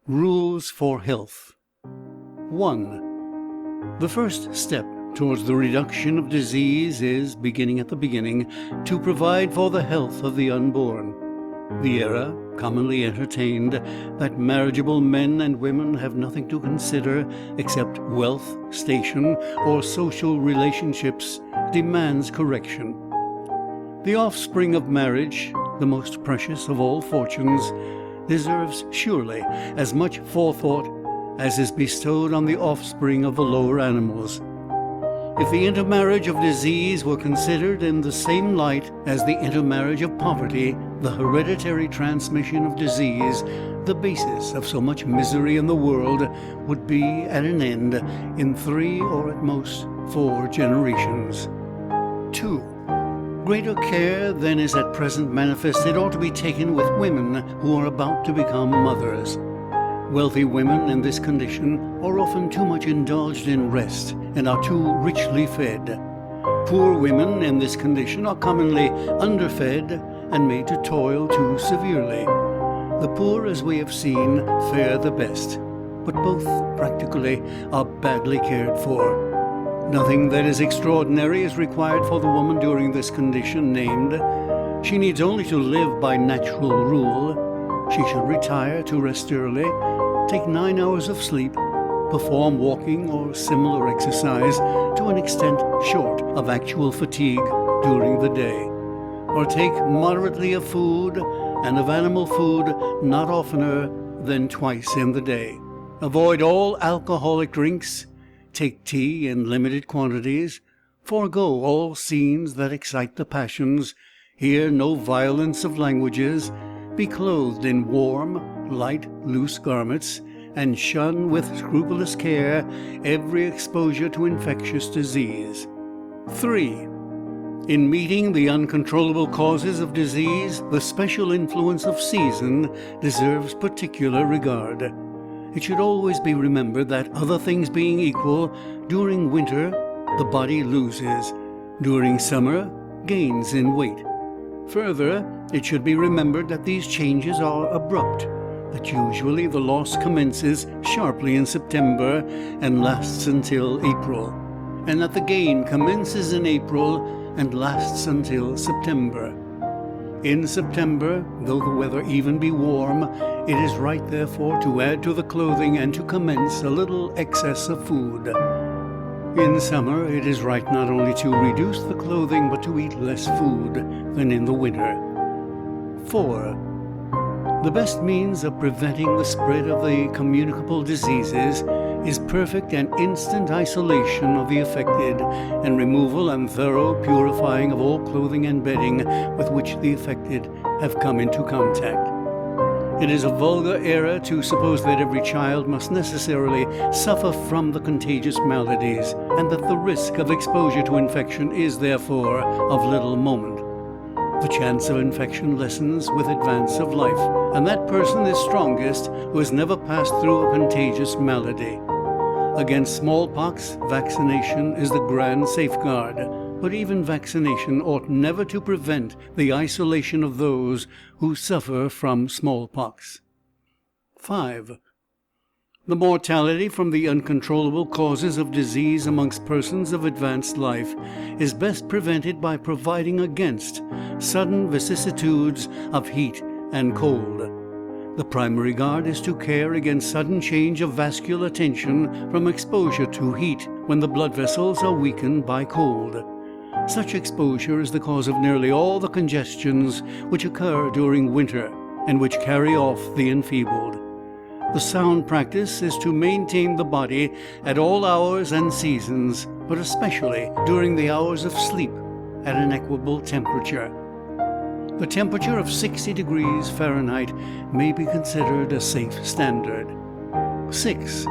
Rules for Health. 1. The first step towards the reduction of disease is, beginning at the beginning, to provide for the health of the unborn. The error, commonly entertained, that marriageable men and women have nothing to consider except wealth, station, or social relationships, demands correction. The offspring of marriage, the most precious of all fortunes, deserves surely as much forethought as is bestowed on the offspring of the lower animals. If the intermarriage of disease were considered in the same light as the intermarriage of poverty, the hereditary transmission of disease, the basis of so much misery in the world, would be at an end in 3 or at most 4 generations. 2. Greater care than is at present manifested ought to be taken with women who are about to become mothers. Wealthy women in this condition are often too much indulged in rest and are too richly fed. Poor women in this condition are commonly underfed and made to toil too severely. The poor, as we have seen, fare the best, but both practically are badly cared for. Nothing that is extraordinary is required for the woman during this condition named. She needs only to live by natural rule. She should retire to rest early, take 9 hours of sleep, perform walking or similar exercise to an extent short of actual fatigue during the day, or take moderately of food and of animal food not oftener than twice in the day. Avoid all alcoholic drinks. Take tea in limited quantities. Forego all scenes that excite the passions. Hear no violence of languages. Be clothed in warm, light, loose garments, and shun with scrupulous care every exposure to infectious disease. 3. In meeting the uncontrollable causes of disease, the special influence of season deserves particular regard. It should always be remembered that, other things being equal, during winter the body loses, during summer gains in weight. Further, it should be remembered that these changes are abrupt, that usually the loss commences sharply in September and lasts until April, and that the gain commences in April and lasts until September. In September, though the weather even be warm, it is right therefore to add to the clothing and to commence a little excess of food. In summer, it is right not only to reduce the clothing but to eat less food than in the winter. 4. The best means of preventing the spread of the communicable diseases is perfect and instant isolation of the affected, and removal and thorough purifying of all clothing and bedding with which the affected have come into contact. It is a vulgar error to suppose that every child must necessarily suffer from the contagious maladies, and that the risk of exposure to infection is therefore of little moment. The chance of infection lessens with advance of life, and that person is strongest who has never passed through a contagious malady. Against smallpox, vaccination is the grand safeguard, but even vaccination ought never to prevent the isolation of those who suffer from smallpox. 5. The mortality from the uncontrollable causes of disease amongst persons of advanced life is best prevented by providing against sudden vicissitudes of heat and cold. The primary guard is to care against sudden change of vascular tension from exposure to heat when the blood vessels are weakened by cold. Such exposure is the cause of nearly all the congestions which occur during winter and which carry off the enfeebled. The sound practice is to maintain the body at all hours and seasons, but especially during the hours of sleep, at an equable temperature. The temperature of 60 degrees Fahrenheit may be considered a safe standard. 6.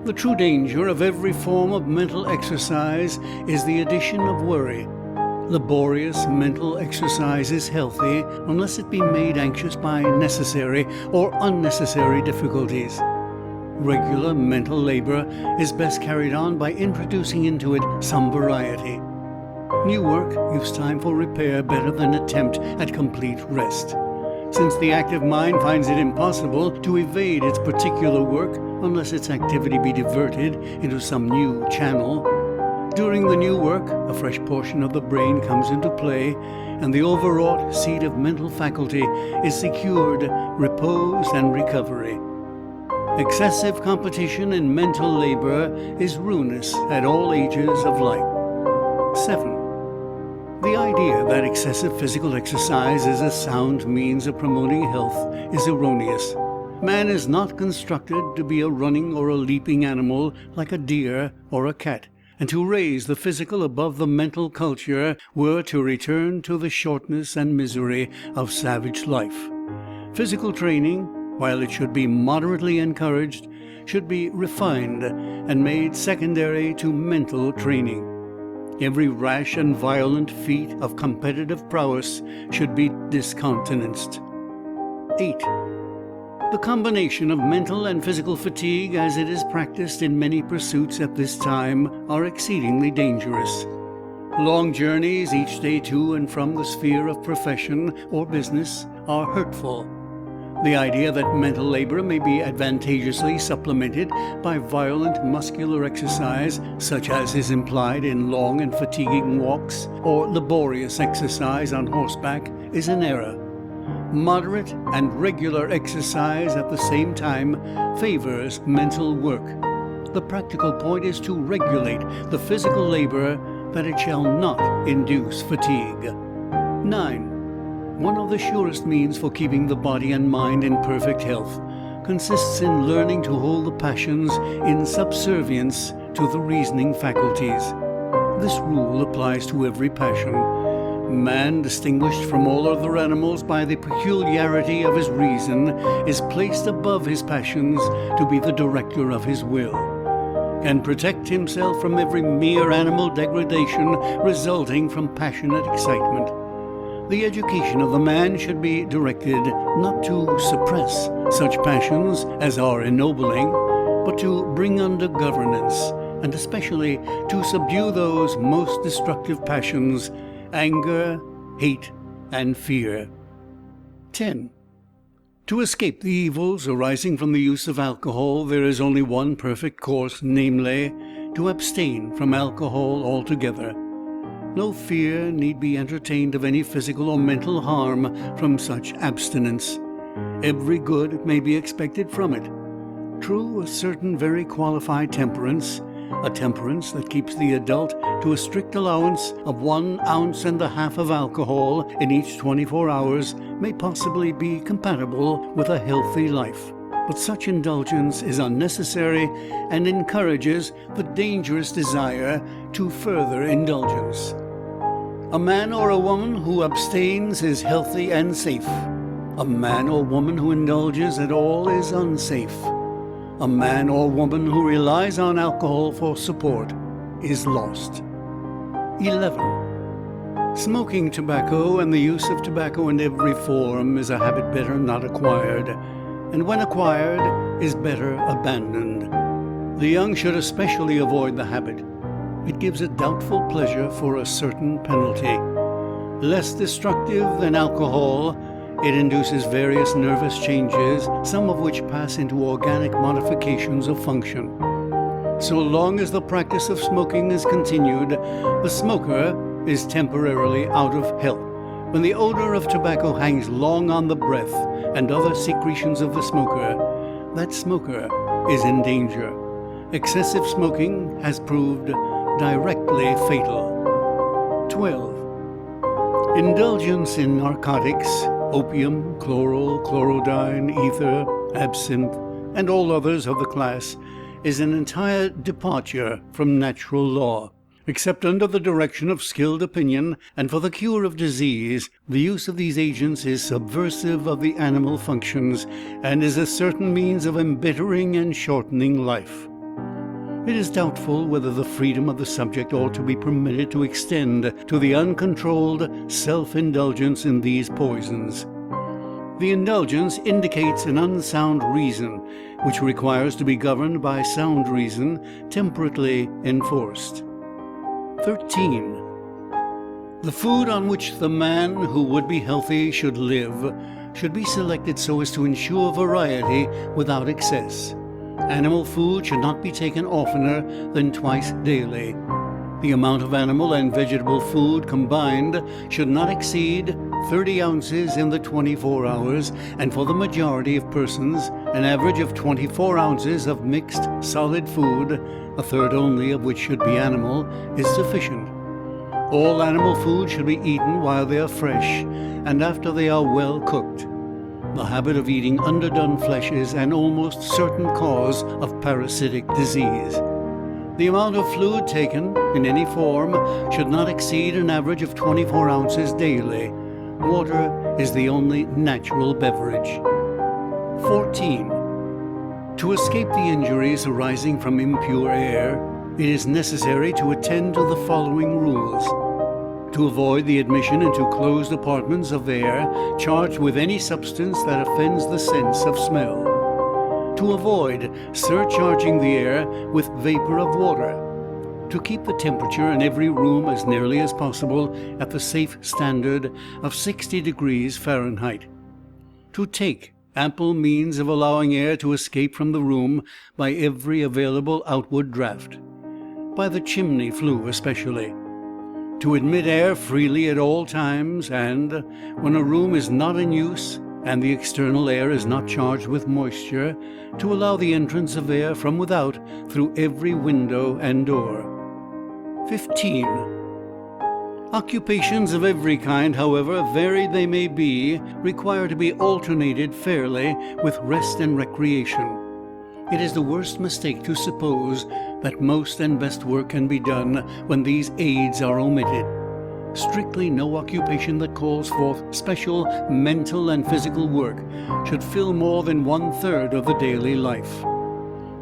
The true danger of every form of mental exercise is the addition of worry. Laborious mental exercise is healthy unless it be made anxious by necessary or unnecessary difficulties. Regular mental labor is best carried on by introducing into it some variety. New work gives time for repair better than attempt at complete rest. since the active mind finds it impossible to evade its particular work unless its activity be diverted into some new channel. During the new work, a fresh portion of the brain comes into play, and the overwrought seat of mental faculty is secured repose and recovery. Excessive competition in mental labor is ruinous at all ages of life. 7. The idea that excessive physical exercise is a sound means of promoting health is erroneous. Man is not constructed to be a running or a leaping animal like a deer or a cat, and to raise the physical above the mental culture were to return to the shortness and misery of savage life. Physical training, while it should be moderately encouraged, should be refined and made secondary to mental training. Every rash and violent feat of competitive prowess should be discountenanced. 8. The combination of mental and physical fatigue, as it is practiced in many pursuits at this time, are exceedingly dangerous. Long journeys each day to and from the sphere of profession or business are hurtful. The idea that mental labor may be advantageously supplemented by violent muscular exercise, such as is implied in long and fatiguing walks or laborious exercise on horseback, is an error. Moderate and regular exercise at the same time favors mental work. The practical point is to regulate the physical labor that it shall not induce fatigue. 9. One of the surest means for keeping the body and mind in perfect health consists in learning to hold the passions in subservience to the reasoning faculties. This rule applies to every passion. Man, distinguished from all other animals by the peculiarity of his reason, is placed above his passions to be the director of his will, can protect himself from every mere animal degradation resulting from passionate excitement. The education of the man should be directed not to suppress such passions as are ennobling, but to bring under governance, and especially to subdue those most destructive passions, anger, hate, and fear. 10. To escape the evils arising from the use of alcohol, there is only one perfect course, namely, to abstain from alcohol altogether. No fear need be entertained of any physical or mental harm from such abstinence. Every good may be expected from it. True, a certain very qualified temperance, a temperance that keeps the adult to a strict allowance of 1.5 ounces of alcohol in each 24 hours, may possibly be compatible with a healthy life. But such indulgence is unnecessary and encourages the dangerous desire to further indulgence. A man or a woman who abstains is healthy and safe. A man or woman who indulges at all is unsafe. A man or woman who relies on alcohol for support is lost. 11. Smoking tobacco and the use of tobacco in every form is a habit better not acquired, and when acquired is better abandoned. The young should especially avoid the habit. It gives a doubtful pleasure for a certain penalty. Less destructive than alcohol, it induces various nervous changes, some of which pass into organic modifications of function. So long as the practice of smoking is continued, the smoker is temporarily out of health. When the odor of tobacco hangs long on the breath and other secretions of the smoker, that smoker is in danger. Excessive smoking has proved directly fatal. 12. Indulgence in narcotics, opium, chloral, chlorodyne, ether, absinthe, and all others of the class, is an entire departure from natural law. Except under the direction of skilled opinion and for the cure of disease, the use of these agents is subversive of the animal functions and is a certain means of embittering and shortening life. It is doubtful whether the freedom of the subject ought to be permitted to extend to the uncontrolled self-indulgence in these poisons. The indulgence indicates an unsound reason, which requires to be governed by sound reason, temperately enforced. 13. The food on which the man who would be healthy should live should be selected so as to ensure variety without excess. Animal food should not be taken oftener than twice daily. The amount of animal and vegetable food combined should not exceed 30 ounces in the 24 hours, and for the majority of persons, an average of 24 ounces of mixed solid food, a third only of which should be animal, is sufficient. All animal food should be eaten while they are fresh and after they are well cooked. The habit of eating underdone flesh is an almost certain cause of parasitic disease. The amount of fluid taken in any form should not exceed an average of 24 ounces daily. Water is the only natural beverage. 14. To escape the injuries arising from impure air, it is necessary to attend to the following rules. To avoid the admission into closed apartments of air charged with any substance that offends the sense of smell. To avoid surcharging the air with vapor of water. To keep the temperature in every room as nearly as possible at the safe standard of 60 degrees Fahrenheit. To take ample means of allowing air to escape from the room by every available outward draft, by the chimney flue especially. To admit air freely at all times, and when a room is not in use and the external air is not charged with moisture, to allow the entrance of air from without through every window and door. 15. Occupations of every kind, however varied they may be, require to be alternated fairly with rest and recreation. It is the worst mistake to suppose that most and best work can be done when these aids are omitted. Strictly no occupation that calls forth special mental and physical work should fill more than 1/3 of the daily life.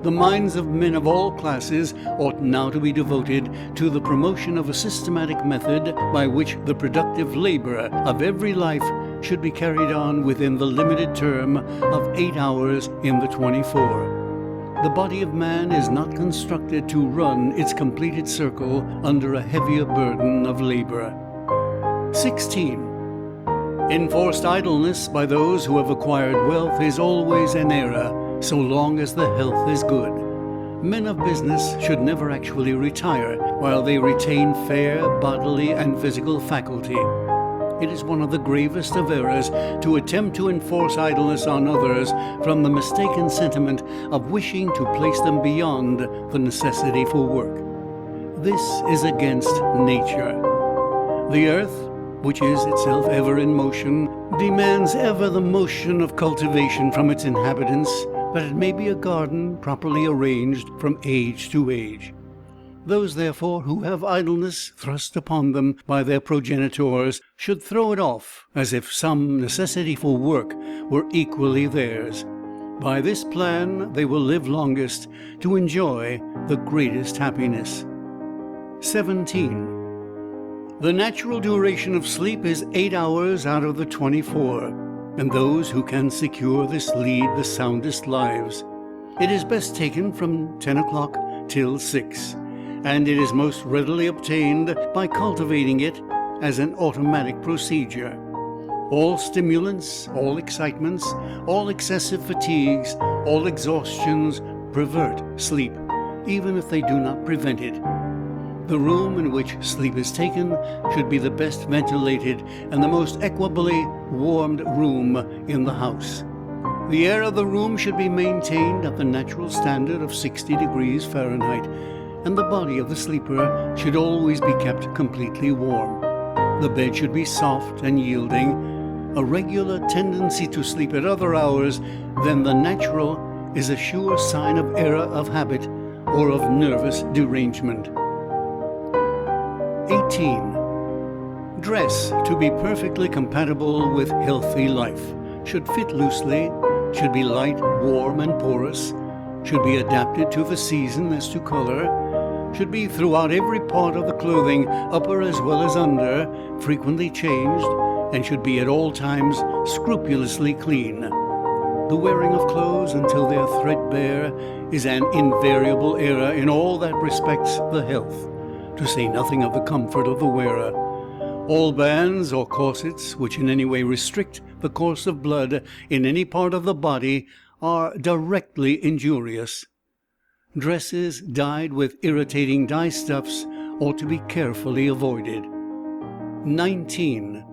The minds of men of all classes ought now to be devoted to the promotion of a systematic method by which the productive labor of every life should be carried on within the limited term of 8 hours in the 24. The body of man is not constructed to run its completed circle under a heavier burden of labor. 16. Enforced idleness by those who have acquired wealth is always an error, so long as the health is good. Men of business should never actually retire while they retain fair bodily and physical faculty. It is one of the gravest of errors to attempt to enforce idleness on others from the mistaken sentiment of wishing to place them beyond the necessity for work. This is against nature. The earth, which is itself ever in motion, demands ever the motion of cultivation from its inhabitants, that it may be a garden properly arranged from age to age. Those, therefore, who have idleness thrust upon them by their progenitors should throw it off as if some necessity for work were equally theirs. By this plan they will live longest to enjoy the greatest happiness. 17. The natural duration of sleep is 8 hours out of the 24, and those who can secure this lead the soundest lives. It is best taken from 10 o'clock till 6. And it is most readily obtained by cultivating it as an automatic procedure. All stimulants, all excitements, all excessive fatigues, all exhaustions pervert sleep, even if they do not prevent it. The room in which sleep is taken should be the best ventilated and the most equably warmed room in the house. The air of the room should be maintained at the natural standard of 60 degrees Fahrenheit, and the body of the sleeper should always be kept completely warm. The bed should be soft and yielding. A regular tendency to sleep at other hours than the natural is a sure sign of error of habit or of nervous derangement. 18. Dress to be perfectly compatible with healthy life. Should fit loosely, should be light, warm, and porous, should be adapted to the season as to color, should be throughout every part of the clothing, upper as well as under, frequently changed, and should be at all times scrupulously clean. The wearing of clothes until they are threadbare is an invariable error in all that respects the health, to say nothing of the comfort of the wearer. All bands or corsets which in any way restrict the course of blood in any part of the body are directly injurious. Dresses dyed with irritating dyestuffs ought to be carefully avoided. 19.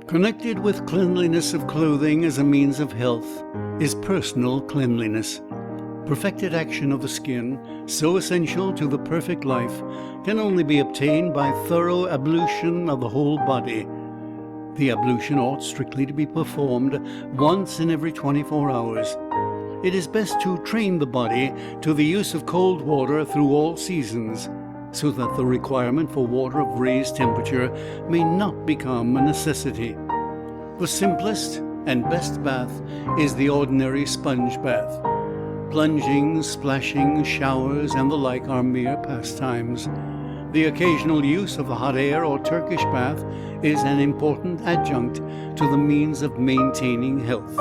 Connected with cleanliness of clothing as a means of health is personal cleanliness. Perfected action of the skin, so essential to the perfect life, can only be obtained by thorough ablution of the whole body. The ablution ought strictly to be performed once in every 24 hours. It is best to train the body to the use of cold water through all seasons, so that the requirement for water of raised temperature may not become a necessity. The simplest and best bath is the ordinary sponge bath. Plunging, splashing, showers, and the like are mere pastimes. The occasional use of the hot air or Turkish bath is an important adjunct to the means of maintaining health.